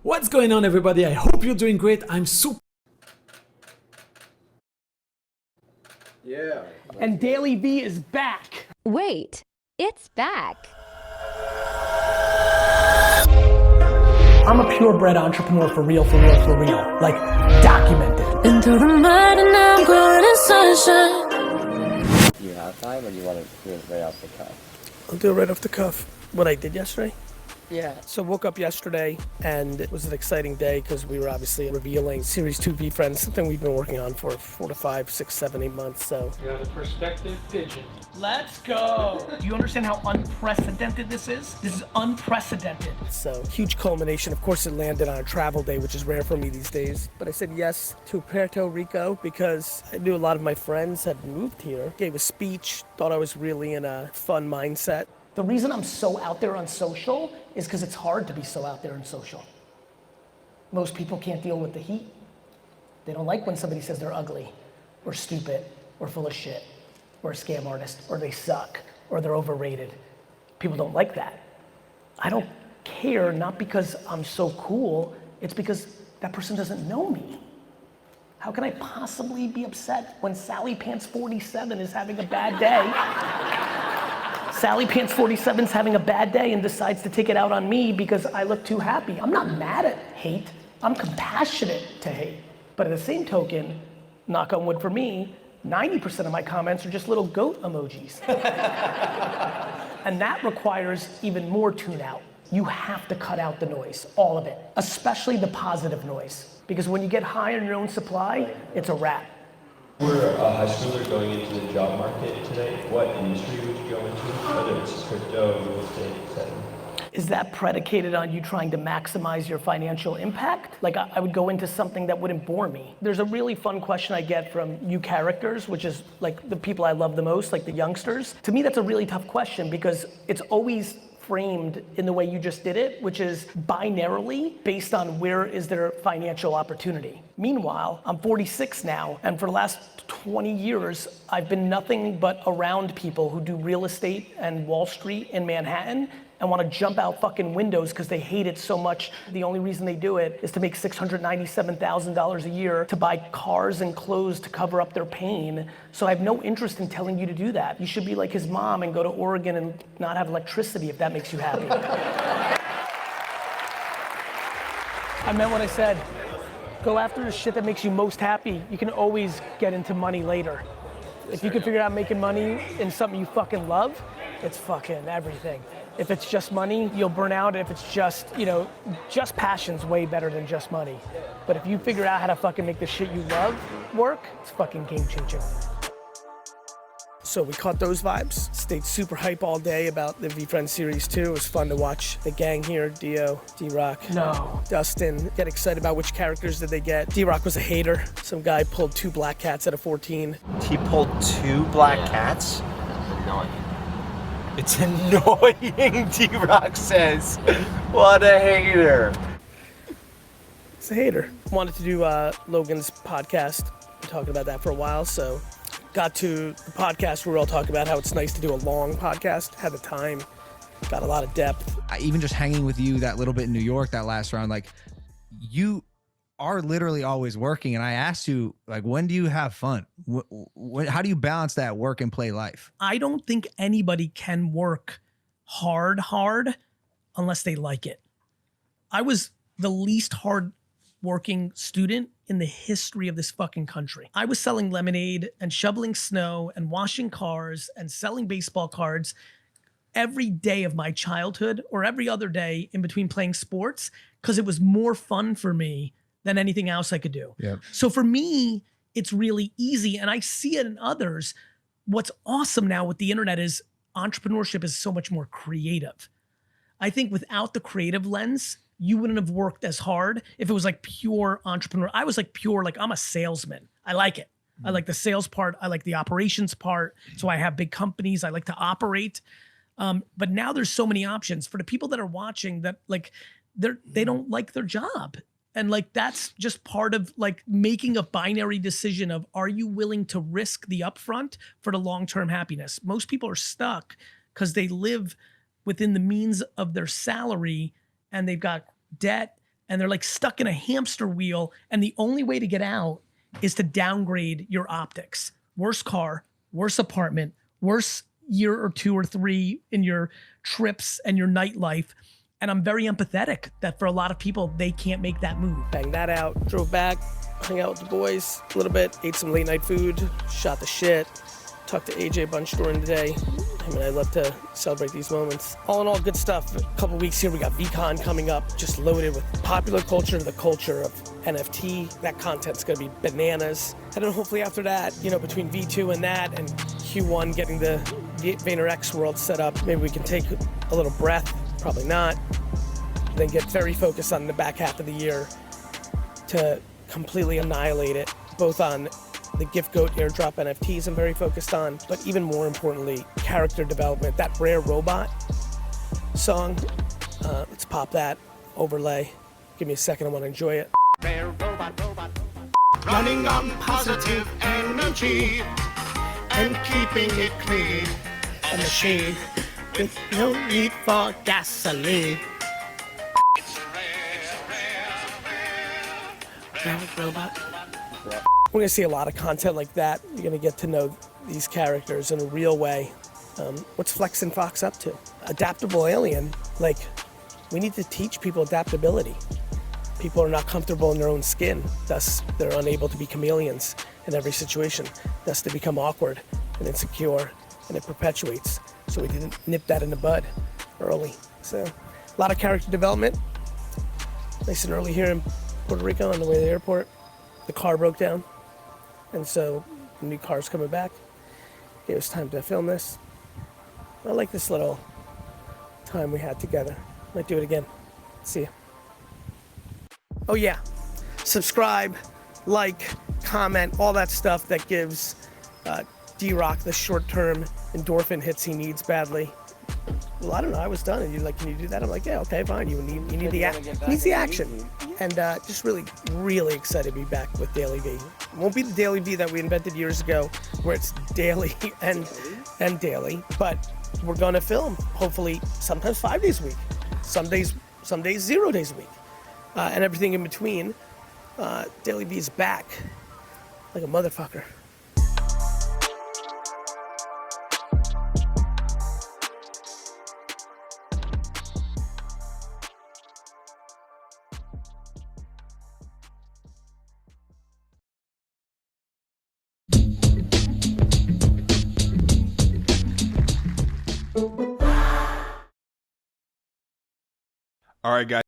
What's going on, everybody? I hope you're doing great. I'm super. Yeah. And Daily V is back. Wait, it's back. I'm a purebred entrepreneur for real. Like, documented. Into the mud and I'm growing in sunshine. Do you have time or do you want to do it right off the cuff? I'll do it right off the cuff. What I did yesterday? Yeah, so woke up yesterday and it was an exciting day because we were obviously revealing Series 2 VeeFriends, something we've been working on for 4 to 5, 6, 7, 8 months, so. You got a perspective pigeon. Let's go. Do you understand how unprecedented this is? This is unprecedented. So, huge culmination. Of course, it landed on a travel day, which is rare for me these days. But I said yes to Puerto Rico because I knew a lot of my friends had moved here. Gave a speech, thought I was really in a fun mindset. The reason I'm so out there on social is because it's hard to be so out there on social. Most people can't deal with the heat. They don't like when somebody says they're ugly, or stupid, or full of shit, or a scam artist, or they suck, or they're overrated. People don't like that. I don't care, not because I'm so cool, it's because that person doesn't know me. How can I possibly be upset when Sally Pants 47 is having a bad day? Sally Pants 47's having a bad day and decides to take it out on me because I look too happy. I'm not mad at hate, I'm compassionate to hate. But at the same token, knock on wood for me, 90% of my comments are just little goat emojis. And that requires even more tune out. You have to cut out the noise, all of it, especially the positive noise. Because when you get high on your own supply, it's a wrap. We're high schooler going into the job market today. What industry would you go into? Whether it's crypto, real estate, etc. Is that predicated on you trying to maximize your financial impact? Like I would go into something that wouldn't bore me. There's a really fun question I get from you characters, which is like the people I love the most, like the youngsters. To me, that's a really tough question because it's always framed in the way you just did it, which is binarily based on where is their financial opportunity. Meanwhile, I'm 46 now, and for the last 20 years, I've been nothing but around people who do real estate and Wall Street in Manhattan and want to jump out fucking windows because they hate it so much. The only reason they do it is to make $697,000 a year to buy cars and clothes to cover up their pain. So I have no interest in telling you to do that. You should be like his mom and go to Oregon and not have electricity if that makes you happy. I meant what I said. Go after the shit that makes you most happy. You can always get into money later. If you can figure out making money in something you fucking love, it's fucking everything. If it's just money, you'll burn out. If it's just, just passion's way better than just money. But if you figure out how to fucking make the shit you love work, it's fucking game changing. So we caught those vibes, stayed super hype all day about the VeeFriends Series 2. It was fun to watch the gang here, Dio, D-Rock, Dustin, get excited about which characters did they get. D-Rock was a hater. Some guy pulled 2 black cats out of 14. He pulled 2 black cats? Annoying. It's annoying, D-Rock says. What a hater. It's a hater. Wanted to do Logan's podcast. Been talking about that for a while, so got to the podcast where we're all talking about how it's nice to do a long podcast. Had the time, got a lot of depth. Even just hanging with you that little bit in New York that last round, like you are literally always working. And I asked you, like, when do you have fun? How do you balance that work and play life? I don't think anybody can work hard unless they like it. I was the least hard working student in the history of this fucking country. I was selling lemonade and shoveling snow and washing cars and selling baseball cards every day of my childhood or every other day in between playing sports because it was more fun for me than anything else I could do. Yep. So for me, it's really easy and I see it in others. What's awesome now with the internet is entrepreneurship is so much more creative. I think without the creative lens, you wouldn't have worked as hard if it was like pure entrepreneur. I was like pure, like I'm a salesman. I like it. I like the sales part. I like the operations part. So I have big companies. I like to operate. But now there's so many options for the people that are watching that like they don't like their job. And like, that's just part of like making a binary decision of, are you willing to risk the upfront for the long-term happiness? Most people are stuck because they live within the means of their salary and they've got debt and they're like stuck in a hamster wheel, and the only way to get out is to downgrade your optics. Worse car, worse apartment, worse year or 2 or 3 in your trips and your nightlife. And I'm very empathetic that for a lot of people, they can't make that move. Banged that out, drove back, hung out with the boys a little bit, ate some late night food, shot the shit, talked to AJ a bunch during the day. I mean, I love to celebrate these moments. All in all, good stuff. A couple weeks here, we got VCon coming up, just loaded with popular culture, the culture of NFT. That content's gonna be bananas. And then hopefully after that, you know, between V2 and that and Q1 getting the VaynerX world set up, maybe we can take a little breath, probably not, then get very focused on the back half of the year to completely annihilate it, both on the Gift Goat airdrop NFTs I'm very focused on, but even more importantly, character development. That Rare Robot song, let's pop that overlay. Give me a second, I want to enjoy it. Rare robot, running on positive energy and keeping it clean. A machine with no need for gasoline. Rare robot. We're gonna see a lot of content like that. You're gonna get to know these characters in a real way. What's Flex and Fox up to? Adaptable alien, like, we need to teach people adaptability. People are not comfortable in their own skin, thus they're unable to be chameleons in every situation. Thus they become awkward and insecure, and it perpetuates. So we didn't nip that in the bud early. So a lot of character development. Nice and early here in Puerto Rico on the way to the airport. The car broke down. And so the new car's coming back. It was time to film this. I like this little time we had together. Might do it again. See ya. Oh yeah, subscribe, like, comment, all that stuff that gives D-Rock the short-term endorphin hits he needs badly. Well, I don't know, I was done, and you're like, can you do that? I'm like, yeah, okay, fine, you need the action. And just really excited to be back with Daily V. It won't be the Daily V that we invented years ago, where it's daily and daily, but we're gonna film, hopefully, sometimes 5 days a week, some days 0 days a week, and everything in between. Daily V is back, like a motherfucker. All right, guys.